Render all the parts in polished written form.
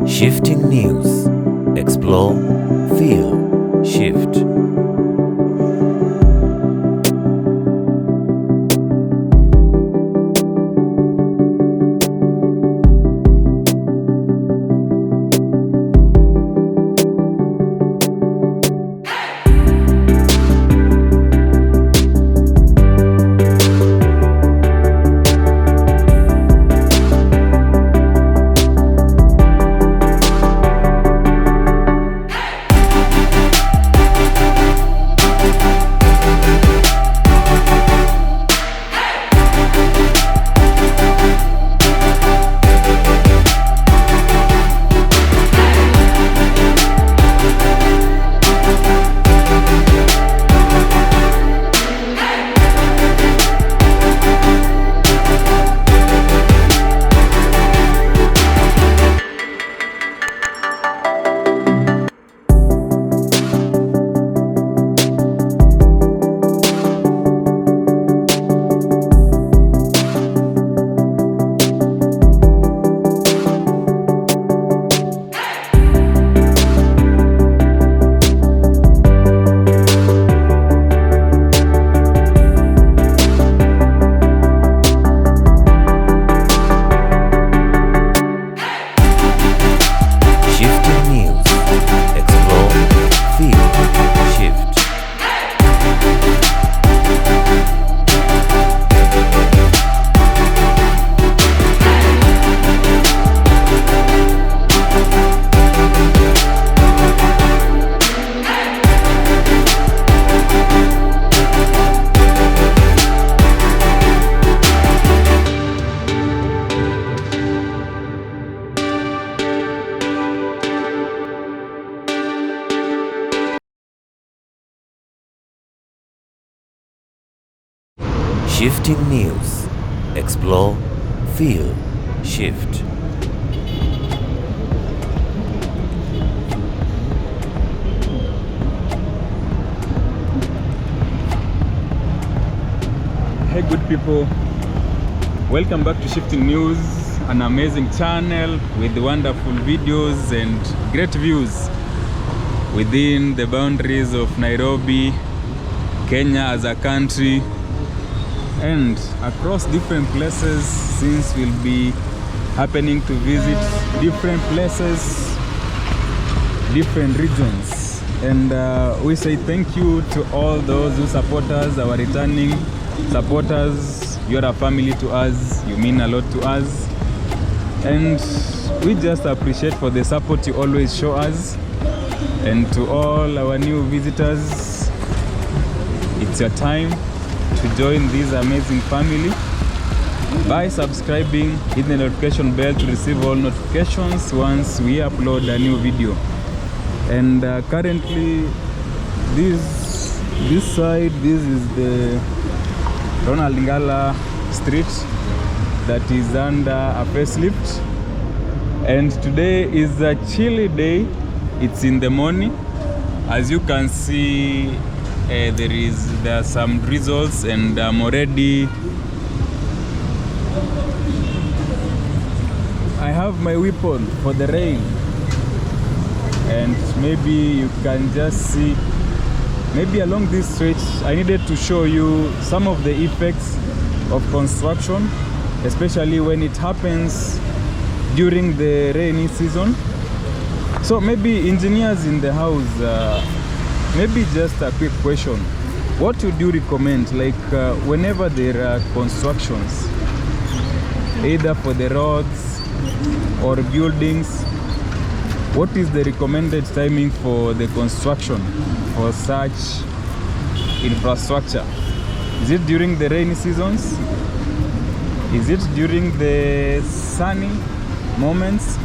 Shifting news. Explore, feel, shift. Shifting news. Explore, feel, shift. Hey good people, welcome back to Shifting News, an amazing channel with wonderful videos and great views within the boundaries of Nairobi, Kenya as a country, and across different places, since we'll be happening to visit different places, different regions. And we say thank you to all those who support us, our returning supporters. You're a family to us, you mean a lot to us, and we just appreciate for the support you always show us. And to all our new visitors, it's your time to join this amazing family by subscribing, hit the notification bell to receive all notifications once we upload a new video. And currently this side, this is the Ronald Gala Street that is under a facelift, and today is a chilly day. It's in the morning. As you can see, there are some drizzles, and I have my weapon for the rain, and maybe you can just see, maybe along this stretch I needed to show you some of the effects of construction, especially when it happens during the rainy season. So maybe engineers in the house, maybe just a quick question. What would you recommend, like whenever there are constructions, either for the roads or buildings, what is the recommended timing for the construction for such infrastructure? Is it during the rainy seasons? Is it during the sunny moments?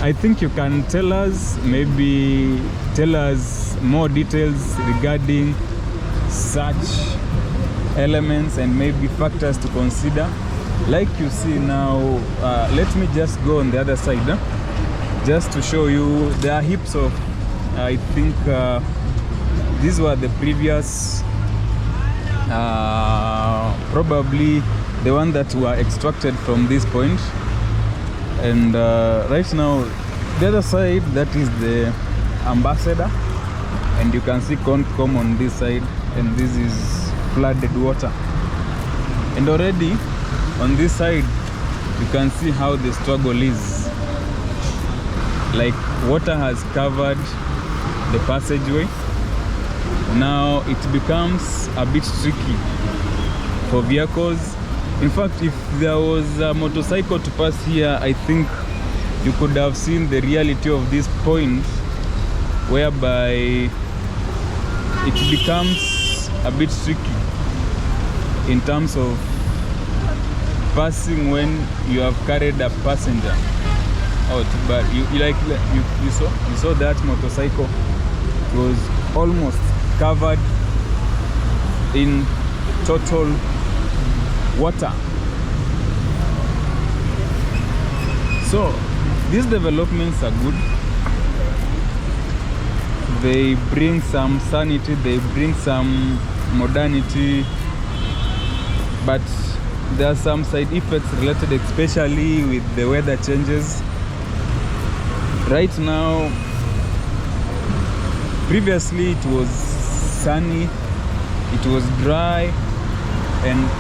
I think you can tell us, maybe tell us more details regarding such elements and maybe factors to consider. Like you see now, let me just go on the other side, just to show you. There are heaps of, I think these were the previous, probably the one that were extracted from this point. And right now, the other side, that is the Ambassador, and you can see Concom on this side, and this is flooded water. And already on this side, you can see how the struggle is. Like, water has covered the passageway. Now it becomes a bit tricky for vehicles. In fact, if there was a motorcycle to pass here, I think you could have seen the reality of this point, whereby it becomes a bit tricky in terms of passing when you have carried a passenger out. But you saw that motorcycle was almost covered in total water. So these developments are good. They bring some sanity, they bring some modernity, but there are some side effects related, especially with the weather changes. Right now, previously it was sunny, it was dry, and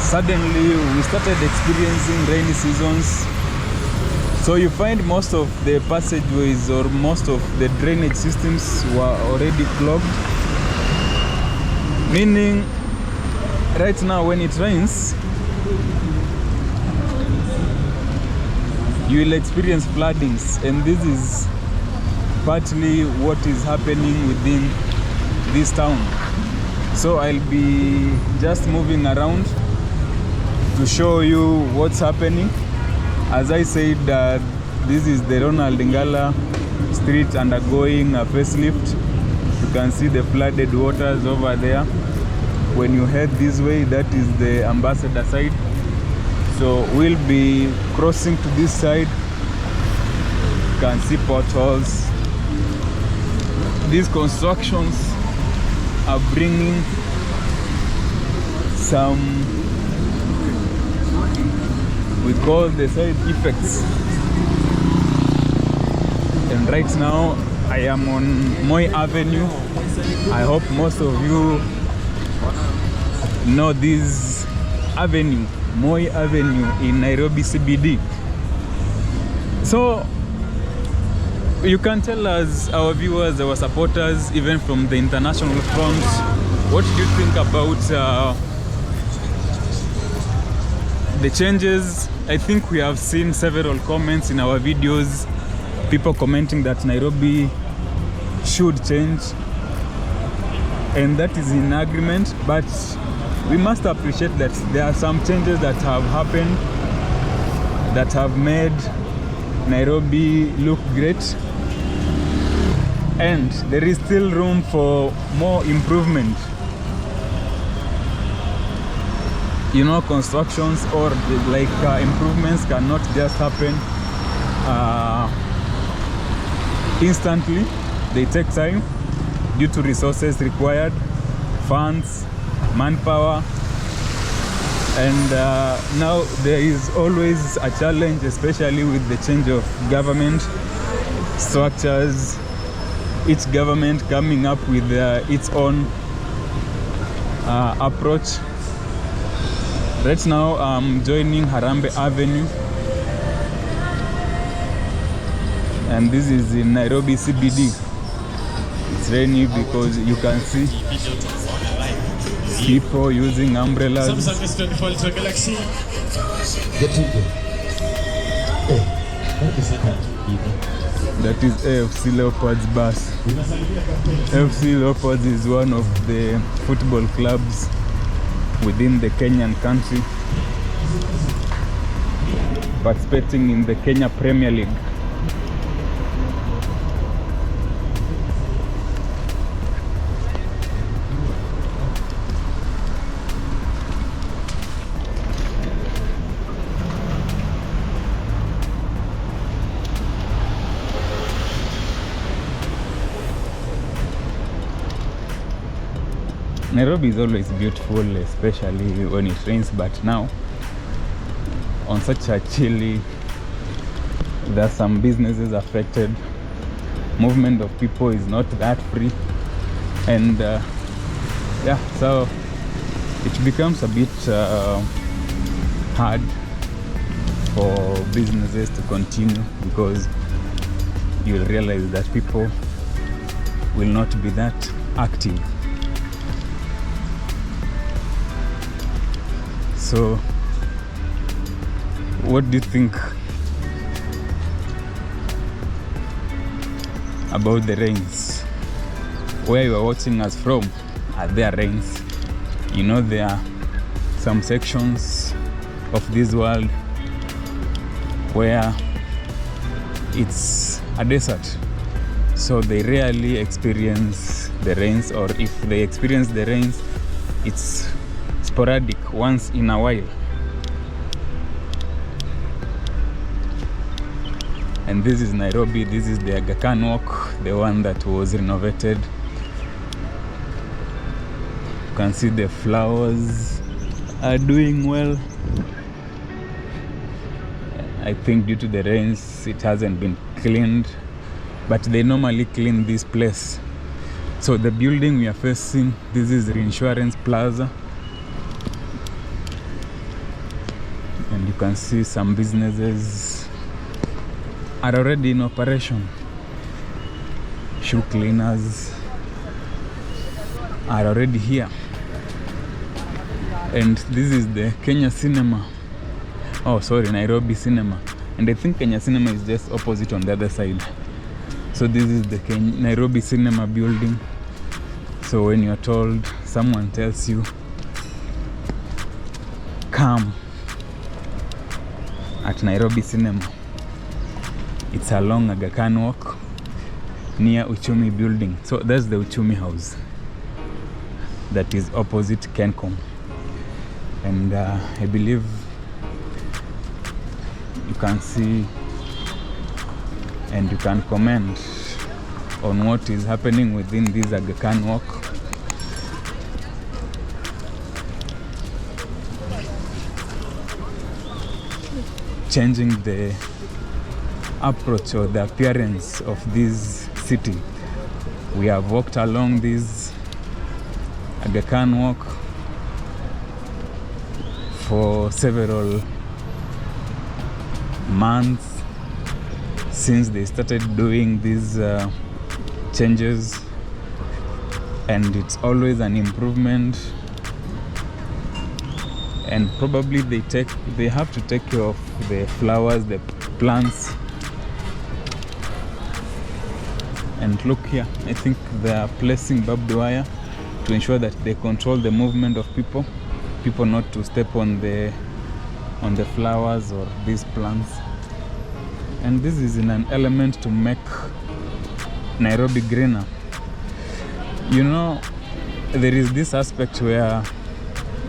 suddenly we started experiencing rainy seasons. So you find most of the passageways or most of the drainage systems were already clogged. Meaning, right now when it rains, you will experience floodings, and this is partly what is happening within this town. So I'll be just moving around to show you what's happening. As I said, this is the Ronald Gala Street undergoing a facelift. You can see the flooded waters over there. When you head this way, that is the Ambassador side. So we'll be crossing to this side. You can see potholes. These constructions are bringing some, we call the side effects. And right now I am on Moy Avenue. I hope most of you know this avenue, Moy Avenue in Nairobi CBD. So you can tell us, our viewers, our supporters, even from the international front, what do you think about the changes? I think we have seen several comments in our videos, people commenting that Nairobi should change, and that is in agreement. But we must appreciate that there are some changes that have happened that have made Nairobi look great, and there is still room for more improvement. You know, constructions or improvements cannot just happen instantly. They take time due to resources required, funds, manpower, and now there is always a challenge, especially with the change of government structures, each government coming up with its own approach. Right now I'm joining Harambee Avenue, and this is in Nairobi CBD. It's rainy because you can see people using umbrellas. That is AFC Leopards bus. AFC Leopards is one of the football clubs within the Kenyan country, participating in the Kenya Premier League. Nairobi is always beautiful, especially when it rains, but now on such a chilly There are some businesses affected. Movement of people is not that free, and yeah, so it becomes a bit hard for businesses to continue, because you'll realize that people will not be that active. So what do you think about the rains? Where you are watching us from, are there rains? You know, there are some sections of this world where it's a desert, so they rarely experience the rains, or if they experience the rains, it's sporadic, once in a while. And this is Nairobi. This is the Aga Khan walk, the one that was renovated. You can see the flowers are doing well. I think due to the rains it hasn't been cleaned, but they normally clean this place. So the building we are facing, this is Reinsurance Plaza, and you can see some businesses are already in operation. Shoe cleaners are already here. And this is the Kenya Cinema. Oh, sorry, Nairobi Cinema. And I think Kenya Cinema is just opposite on the other side. So this is the Nairobi Cinema building. So when you're told, someone tells you, come at Nairobi Cinema, it's along Aga Khan walk near Uchumi building. So that's the Uchumi house that is opposite Kencom. And I believe you can see and you can comment on what is happening within this Aga Khan walk. Changing the approach or the appearance of this city. We have walked along this Aga Khan walk for several months since they started doing these changes, and it's always an improvement. And probably they have to take care of the flowers, the plants. And look here, I think they are placing barbed wire to ensure that they control the movement of people not to step on the flowers or these plants. And this is in an element to make Nairobi greener. You know, there is this aspect where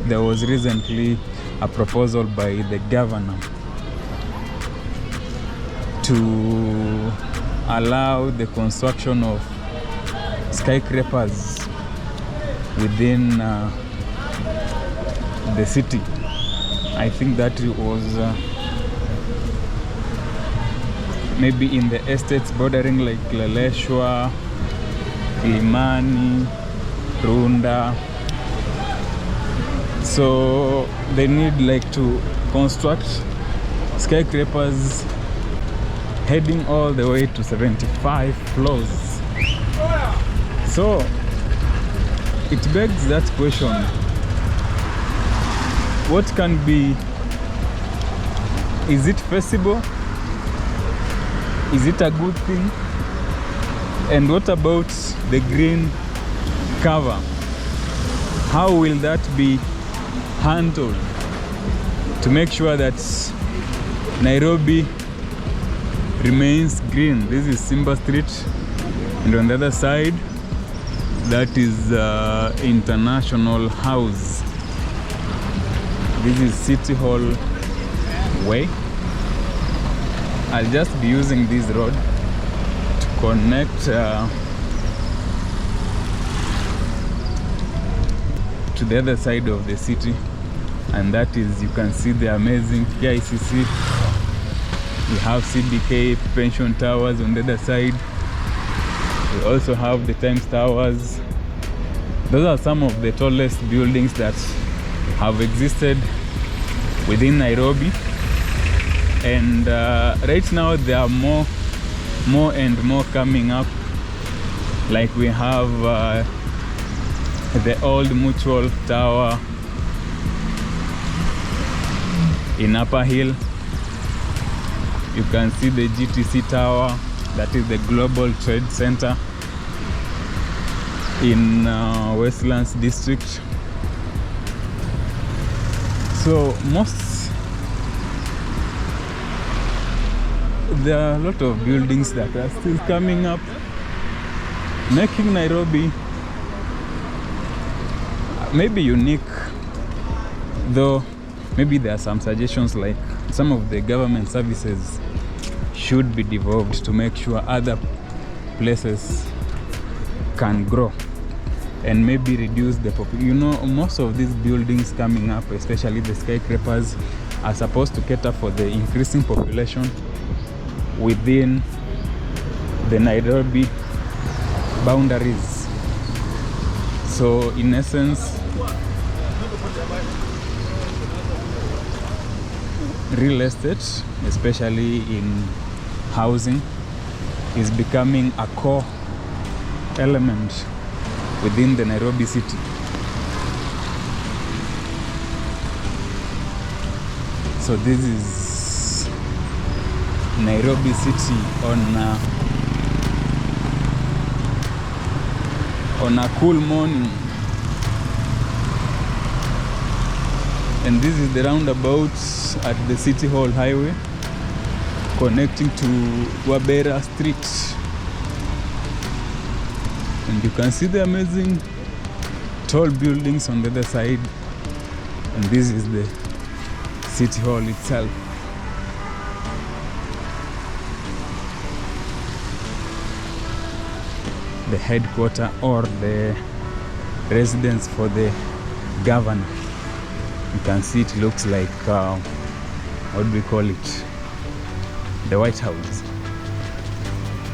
there was recently a proposal by the governor to allow the construction of skyscrapers within the city. I think that was maybe in the estates bordering like Laleshwa, Kilimani, Runda. So they need like to construct skyscrapers heading all the way to 75 floors. So it begs that question, what can be, is it feasible? Is it a good thing? And what about the green cover? How will that be handled to make sure that Nairobi remains green? This is Simba Street, and on the other side that is International House. This is City Hall Way. I'll just be using this road to connect to the other side of the city, and that is, you can see the amazing KICC We have CBK Pension Towers on the other side. We also have the Times Towers. Those are some of the tallest buildings that have existed within Nairobi. And right now there are more and more coming up. Like we have the old Mutual Tower in Upper Hill. You can see the GTC Tower, that is the Global Trade Center in Westlands District. So there are a lot of buildings that are still coming up, making Nairobi maybe unique, though maybe there are some suggestions like some of the government services should be devolved to make sure other places can grow and maybe reduce the population. You know, most of these buildings coming up, especially the skyscrapers, are supposed to cater for the increasing population within the Nairobi boundaries. So in essence, real estate, especially in housing, is becoming a core element within the Nairobi city. So this is Nairobi city on a cool morning. And this is the roundabout at the City Hall Highway connecting to Wabera Street. And you can see the amazing tall buildings on the other side. And this is the City Hall itself. The headquarters or the residence for the governor. You can see it looks like, what do we call it? The White House.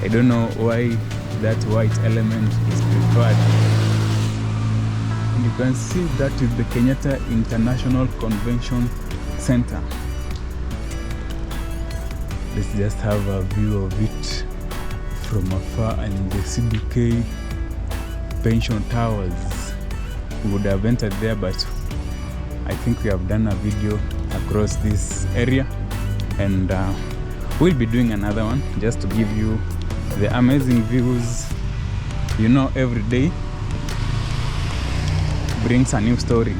I don't know why that white element is preferred. And you can see that is the Kenyatta International Convention Center. Let's just have a view of it from afar, and the CBK Pension Towers. We would have entered there, but I think we have done a video across this area, and we'll be doing another one just to give you the amazing views. You know, every day brings a new story,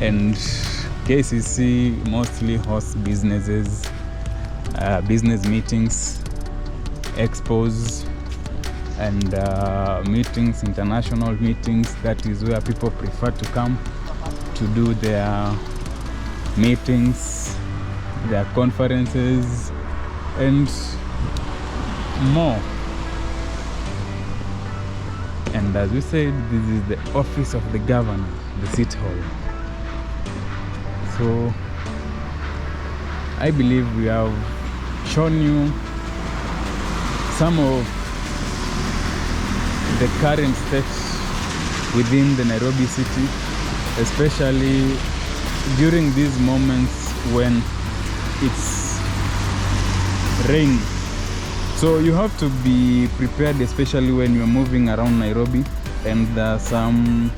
and KCC mostly hosts businesses, business meetings, expos, and meetings, international meetings. That is where people prefer to come to do their meetings, their conferences, and more. And as we said, this is the office of the governor, the City Hall. So I believe we have shown you some of the current state within the Nairobi city, especially during these moments when it's rain. So you have to be prepared, especially when you're moving around Nairobi and there are some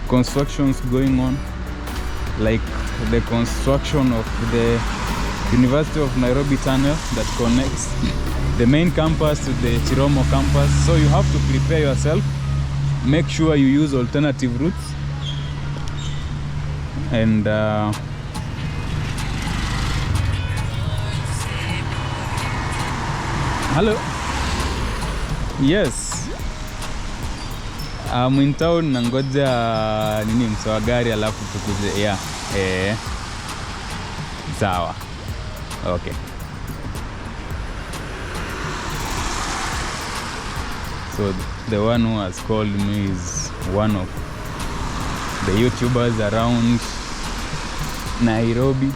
constructions going on, like the construction of the University of Nairobi tunnel that connects the main campus to the Chiromo campus. So you have to prepare yourself, make sure you use alternative routes, and hello, yes, I'm in town, nangoja nini msawa gari alafu tukuje. Yeah, sawa, okay. So the one who has called me is one of the YouTubers around Nairobi.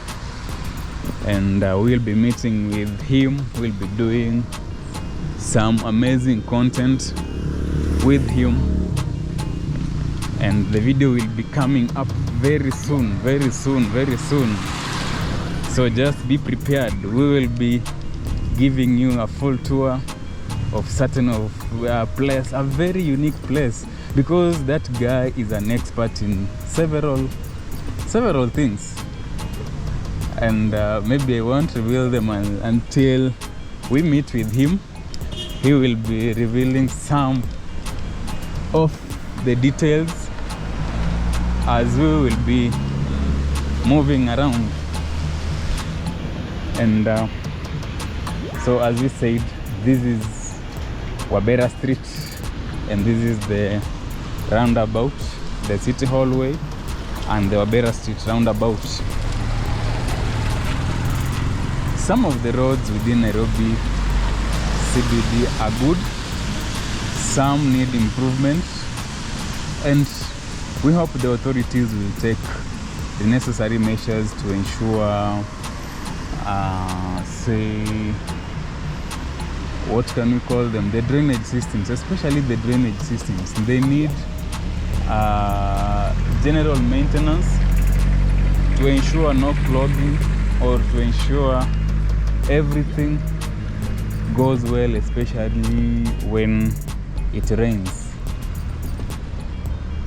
and we'll be meeting with him. We'll be doing some amazing content with him, and the video will be coming up very soon. So just be prepared. We will be giving you a full tour of certain place, a very unique place, because that guy is an expert in several things, and maybe I won't reveal them until we meet with him. He will be revealing some of the details as we will be moving around. And so as we said, this is Wabera Street, and this is the roundabout, the City Hallway and the Wabera Street roundabout. Some of the roads within Nairobi CBD are good, some need improvement, and we hope the authorities will take the necessary measures to ensure, what can we call them, the drainage systems, especially the drainage systems. They need general maintenance to ensure no clogging, or to ensure everything goes well, especially when it rains.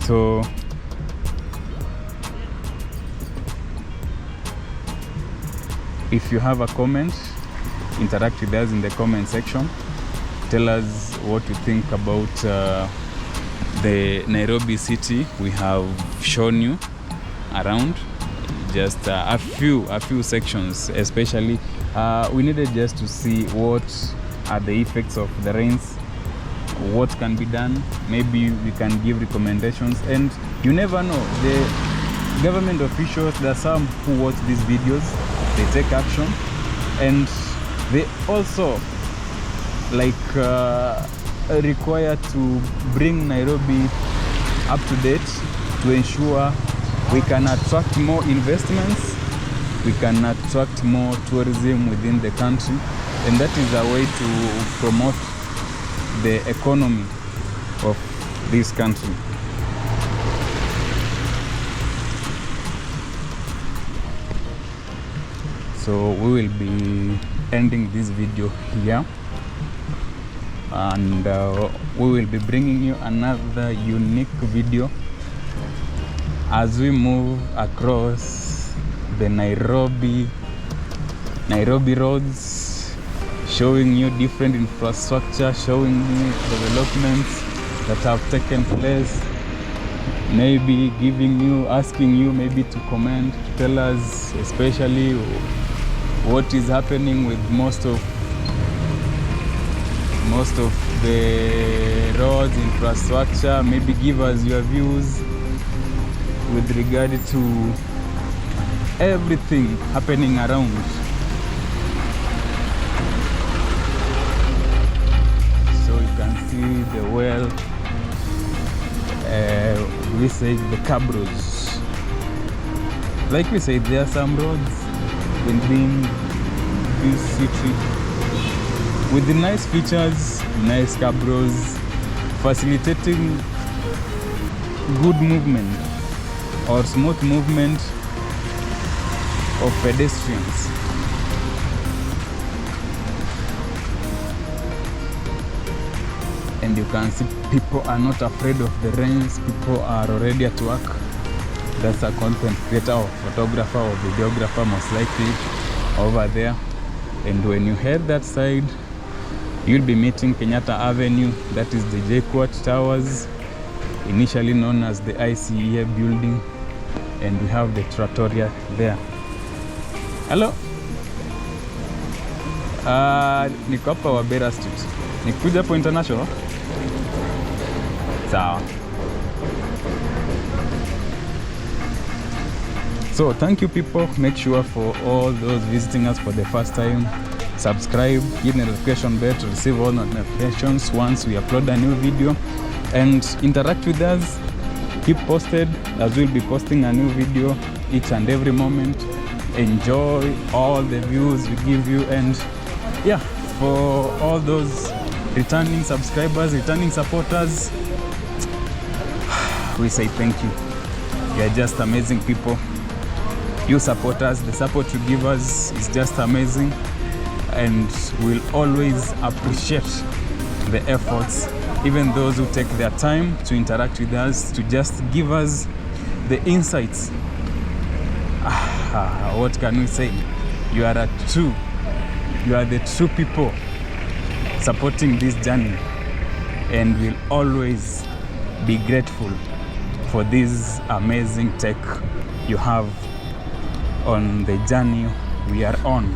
So if you have a comment, interact with us in the comment section. Tell us what you think about the Nairobi City. We have shown you around just a few sections, especially we needed just to see what are the effects of the rains, what can be done. Maybe we can give recommendations, and you never know, the government officials, there are some who watch these videos, they take action, and they also require to bring Nairobi up to date to ensure we can attract more investments, we can attract more tourism within the country, and that is a way to promote the economy of this country. So we will be ending this video here, and we will be bringing you another unique video as we move across the Nairobi roads, showing you different infrastructure, showing you developments that have taken place, maybe asking you maybe to comment, to tell us especially what is happening with most of the roads infrastructure. Maybe give us your views with regard to everything happening around. So you can see the well, we say the cab roads. Like we said, there are some roads within this city with the nice features, nice cab roads, facilitating good movement or smooth movement of pedestrians. And you can see people are not afraid of the rains, people are already at work. That's a content creator or photographer or videographer most likely over there. And when you head that side, you'll be meeting Kenyatta Avenue, that is the JKUAT Towers, initially known as the ICEA building, and we have the Trattoria there. Hello. Niko hapa Wabera Street. Nikuja hapo International. Sawa. So thank you people. Make sure for all those visiting us for the first time, subscribe, hit the notification bell to receive all notifications once we upload a new video, and interact with us. Keep posted as we'll be posting a new video each and every moment, enjoy all the views we give you. And yeah, for all those returning subscribers, returning supporters, we say thank you. You are just amazing people. You support us, the support you give us is just amazing, and we'll always appreciate the efforts, even those who take their time to interact with us, to just give us the insights. What can we say? You are the true people supporting this journey, and we'll always be grateful for this amazing tech you have on the journey we are on.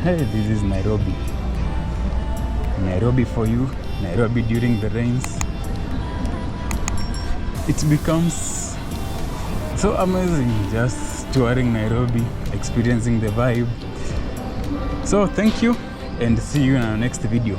Hey, this is Nairobi. Nairobi for you, Nairobi during the rains. It becomes so amazing just touring Nairobi, experiencing the vibe. So thank you, and see you in our next video.